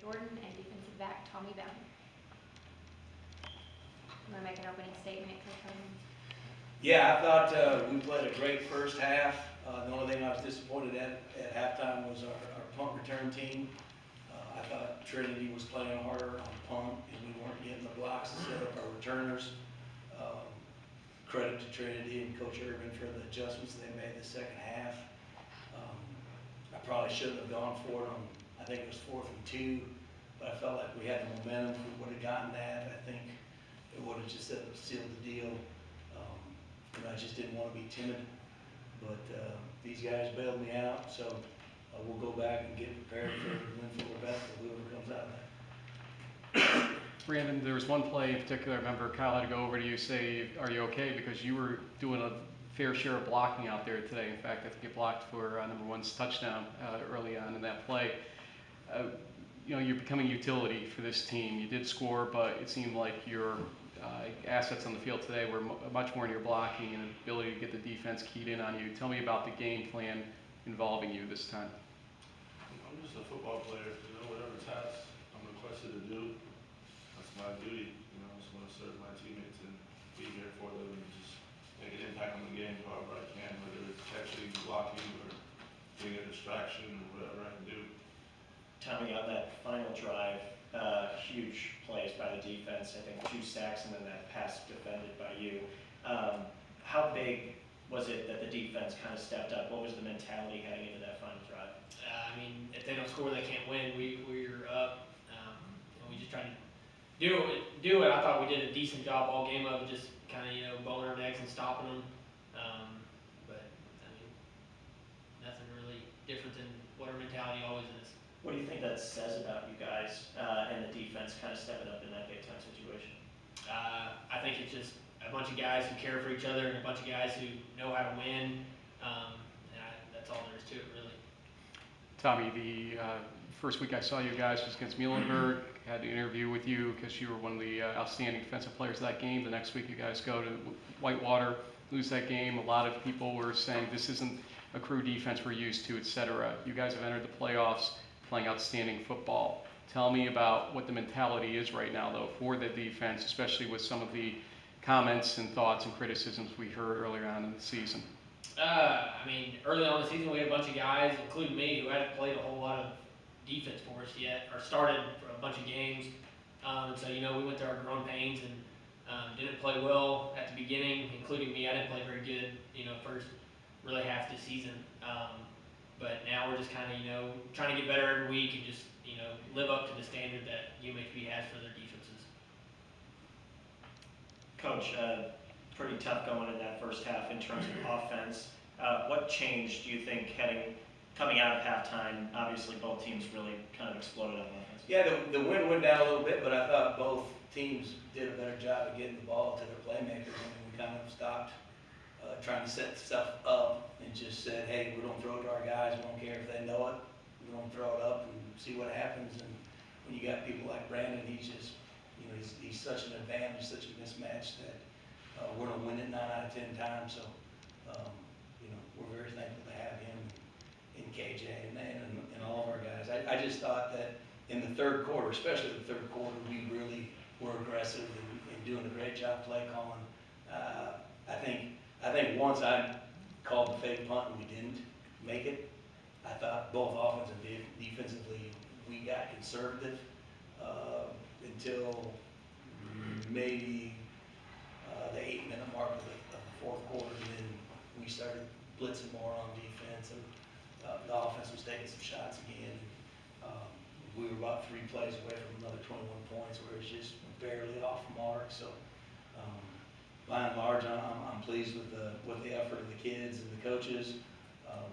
Jordan and defensive back Tommy Bowden. I'm going to make an opening statement, Coach Harmon. Yeah, I thought we played a great first half. The only thing I was disappointed at halftime was our punt return team. I thought Trinity was playing harder on punt, and we weren't getting the blocks to set up our returners. Credit to Trinity and Coach Urban for the adjustments they made the second half. I probably shouldn't have gone for it on, I think it was 4th and 2, but I felt like we had the momentum. If we would have gotten that, I think it would have just sealed the deal. And I just didn't want to be timid, but these guys bailed me out, so we'll go back and get prepared for win for the best of whoever comes out of that. Brandon, there was one play in particular, I remember Kyle had to go over to you, say, are you okay? Because you were doing a fair share of blocking out there today. In fact, I think you blocked for number one's touchdown early on in that play. You know, you're becoming utility for this team. You did score, but it seemed like your assets on the field today were much more in your blocking and ability to get the defense keyed in on you. Tell me about the game plan involving you this time. I'm just a football player. You know, whatever task I'm requested to do, that's my duty. You know, I just want to serve my teammates and be here for them and just make an impact on the game however I can, whether it's catching, blocking, or being a distraction, or whatever I can do. Tommy, on that final drive, huge plays by the defense. I think 2 sacks and then that pass defended by you. How big was it that the defense kind of stepped up? What was the mentality heading into that final drive? I mean, if they don't score, they can't win. We're up. And we just tried to do it. I thought we did a decent job all game of just kind of, bowling our necks and stopping them. But, I mean, nothing really different than what our mentality always is. What do you think that says about you guys and the defense kind of stepping up in that big-time situation? I think it's just a bunch of guys who care for each other and a bunch of guys who know how to win. That's all there is to it, really. Tommy, the first week I saw you guys was against Muhlenberg. Had an interview with you because you were one of the outstanding defensive players of that game. The next week you guys go to Whitewater, lose that game. A lot of people were saying this isn't a crew defense we're used to, etc. You guys have entered the playoffs playing outstanding football. Tell me about what the mentality is right now, though, for the defense, especially with some of the comments and thoughts and criticisms we heard earlier on in the season. I mean, early on in the season, we had a bunch of guys, including me, who hadn't played a whole lot of defense for us yet, or started for a bunch of games. So, we went through our growing pains and didn't play well at the beginning, including me. I didn't play very good, first really half the season. But now we're just kind of, trying to get better every week and just, live up to the standard that UMHB has for their defenses. Coach, pretty tough going in that first half in terms of offense. What changed, do you think, coming out of halftime? Obviously, both teams really kind of exploded on offense. Yeah, the wind went down a little bit, but I thought both teams did a better job of getting the ball to their playmakers. I mean, we kind of stopped trying to set stuff up and just said, hey, we're going to throw it to our guys. We don't care if they know it. We're going to throw it up and see what happens. And when you got people like Brandon, he's just, he's such an advantage, such a mismatch that we're going to win it 9 out of 10 times. So, we're very thankful to have him and KJ and all of our guys. I just thought that in the third quarter, especially the third quarter, we really were aggressive and doing a great job play calling. I think once I called the fake punt and we didn't make it, I thought both offensively and defensively we got conservative until maybe the 8-minute mark of the fourth quarter, and then we started blitzing more on defense, and the offense was taking some shots again. We were about 3 plays away from another 21 points, where it was just barely off the mark. So, by and large, I'm pleased with the effort of the kids and the coaches.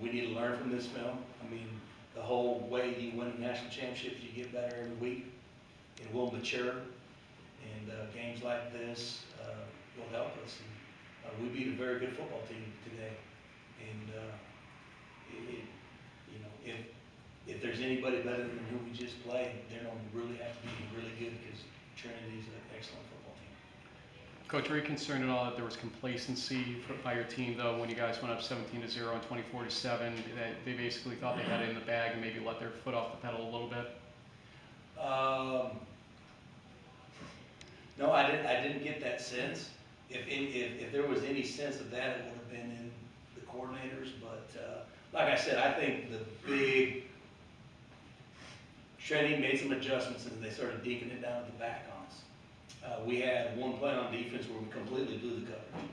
We need to learn from this film. I mean, the whole way you win a national championship is you get better every week, and we'll mature. And games like this will help us. And, we beat a very good football team today, and if there's anybody better than who we just played, they're going to really have to be really good because Trinity's an excellent football team. Coach, were you concerned at all that there was complacency by your team, though, when you guys went up 17-0 and 24-7, that they basically thought they had it in the bag and maybe let their foot off the pedal a little bit? didn't get that sense. If there was any sense of that, it would have been in the coordinators, but, like I said, I think the big, Trinity made some adjustments and they started deeking it down at the back on us. We had one play on defense where we completely blew the coverage,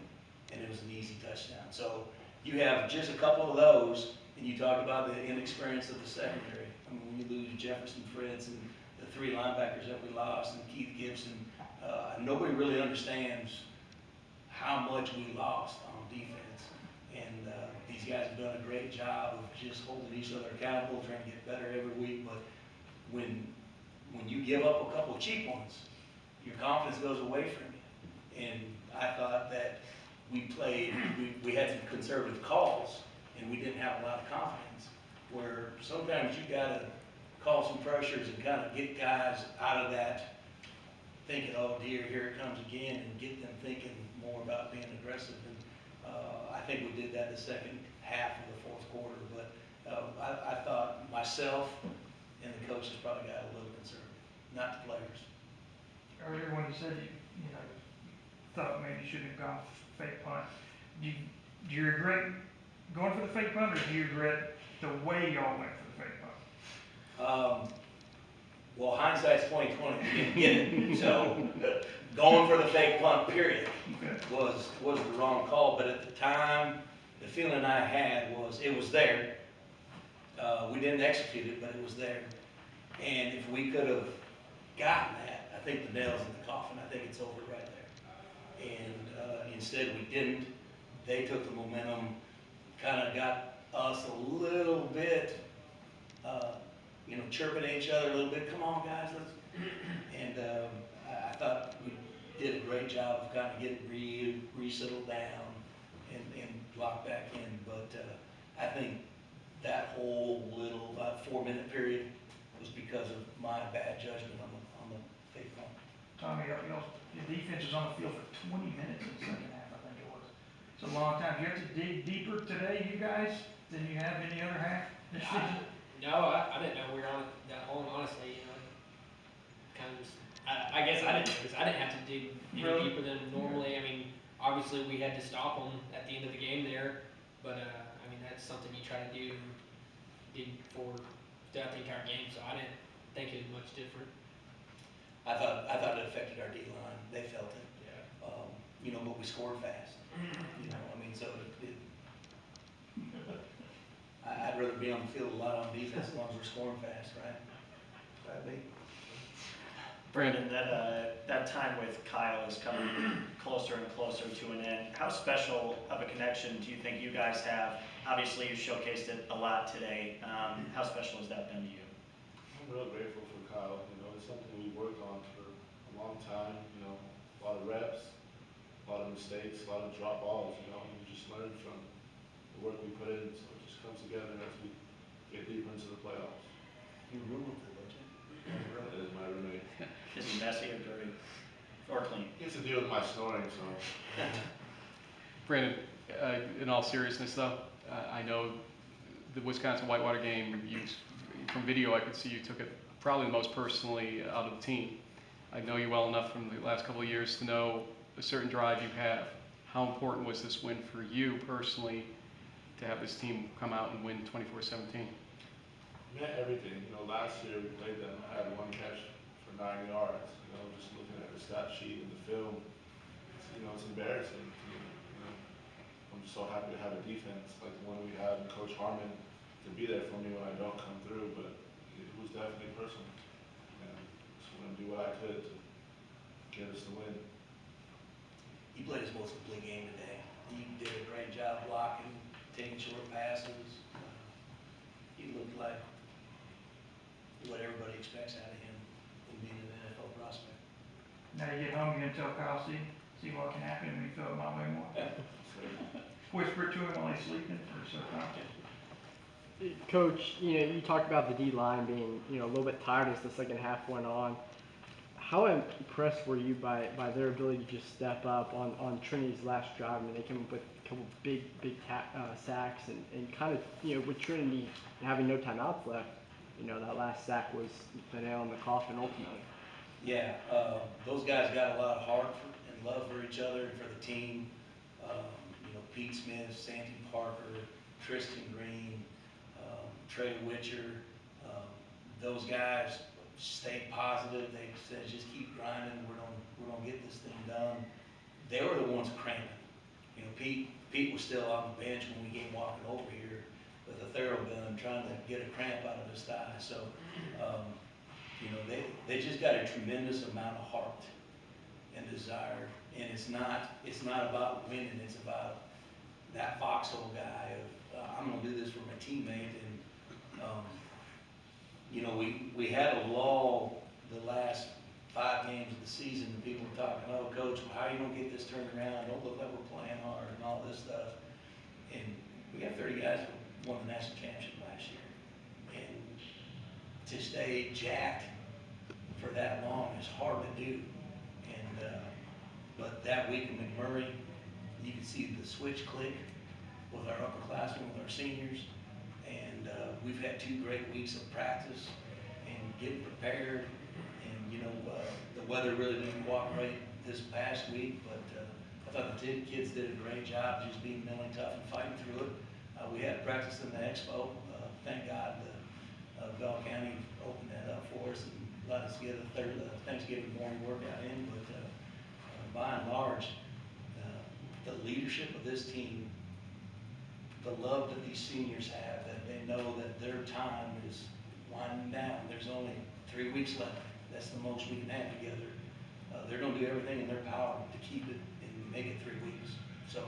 and it was an easy touchdown. So you have just a couple of those, and you talk about the inexperience of the secondary. I mean, when you lose Jefferson Fritz and the 3 linebackers that we lost and Keith Gibson, nobody really understands how much we lost on defense. And these guys have done a great job of just holding each other accountable, trying to get better every week. But when you give up a couple of cheap ones, your confidence goes away from you. And I thought that we had some conservative calls, and we didn't have a lot of confidence. Where sometimes you gotta call some pressures and kind of get guys out of that thinking, oh dear, here it comes again, and get them thinking more about being aggressive. And I think we did that the second half of the fourth quarter. But I thought myself and the coaches probably got a little conservative, not the players. Earlier when you said you know, thought maybe you should have gone fake punt, do you regret going for the fake punt, or do you regret the way y'all went for the fake punt? Well, hindsight's 20/20, we didn't get it. So going for the fake punt, period, was the wrong call. But at the time, the feeling I had was it was there. We didn't execute it, but it was there. And if we could have gotten that, I think the nail's in the coffin. I think it's over right there. And instead we didn't. They took the momentum, kind of got us a little bit, chirping at each other a little bit. Come on, guys, let's. And I thought we did a great job of kind of getting re-settled down and locked back in. But I think that whole little about 4-minute period was because of my bad judgment on the fake punt. Tommy, your defense was on the field for 20 minutes in the second half, I think it was. It's a long time. Do you have to dig deeper today, you guys, than you have any other half this season? No, I didn't know we were on it that long, honestly, kind of just, I guess I didn't know, because I didn't have to dig any Really? deeper than normally. I mean, obviously, we had to stop them at the end of the game there, but, I mean, that's something you try to do, dig for throughout the entire game, so I didn't think it was much different. I thought it affected our D-line. They felt it. Yeah. But we scored fast. So I'd rather be on the field a lot on defense as long as we're scoring fast, right? Brandon, that time with Kyle is coming closer and closer to an end. How special of a connection do you think you guys have? Obviously, you showcased it a lot today. How special has that been to you? I'm real grateful for Kyle. It's something we worked on for a long time. A lot of reps, a lot of mistakes, a lot of drop balls. And we just learned from the work we put in. So it just comes together as we get deeper into the playoffs. You ruined it, don't you? That is my roommate. Is he messy or dirty? Or clean? He has to deal with my snoring, so. Brandon, in all seriousness though, I know the Wisconsin Whitewater game, from video I could see you took it probably the most personally out of the team. I know you well enough from the last couple of years to know a certain drive you have. How important was this win for you personally to have this team come out and win 24-17? Meant everything. Last year we played them, I had 1 catch for 9 yards. Just looking at the stat sheet and the film, it's embarrassing. I'm just so happy to have a defense like the one we have and Coach Harmon to be there for me when I don't come through. But it was definitely personal. And just want to do what I could to get us the win. He played his most complete game today. He did a great job blocking, taking short passes. He looked like what everybody expects out of him in being an NFL prospect. Now you get home, you're gonna tell Kyle, see what can happen when you feel it my way more. Whisper it to him while he's sleeping, or so confident. Coach, you talked about the D-line being, a little bit tired as the second half went on. How impressed were you by their ability to just step up on Trinity's last drive? I mean, they came up with a couple big sacks and kind of, with Trinity having no timeouts left, that last sack was the nail in the coffin ultimately. Yeah, those guys got a lot of heart and love for each other and for the team. You know, Pete Smith, Sandy Parker, Tristan Green, Trey Witcher, those guys stayed positive. They said, just keep grinding. We're gonna get this thing done. They were the ones cramping. You know, Pete was still on the bench when we came walking over here with a TheraGun trying to get a cramp out of his thigh. So, you know, they just got a tremendous amount of heart and desire. And it's not about winning. It's about that foxhole guy of, I'm gonna do this for my teammate. And, you know, we had a lull the last 5 games of the season, and people were talking, oh, coach, how are you gonna get this turned around? Don't look like we're playing hard and all this stuff. And we got 30 guys who won the national championship last year. And to stay jacked for that long is hard to do. And, but that week in McMurray, you could see the switch click with our upperclassmen, with our seniors. And we've had 2 great weeks of practice and getting prepared. And, you know, the weather really didn't cooperate this past week, but I thought the kids did a great job just being mentally tough and fighting through it. We had practice in the expo. Thank God Bell County opened that up for us and let us get a Thanksgiving morning workout in. But by and large, the leadership of this team, the love that these seniors have, that they know that their time is winding down. There's only 3 weeks left. That's the most we can have together. They're going to do everything in their power to keep it and make it 3 weeks. So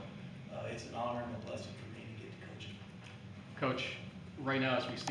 it's an honor and a blessing for me to get to coach it. Coach, right now as we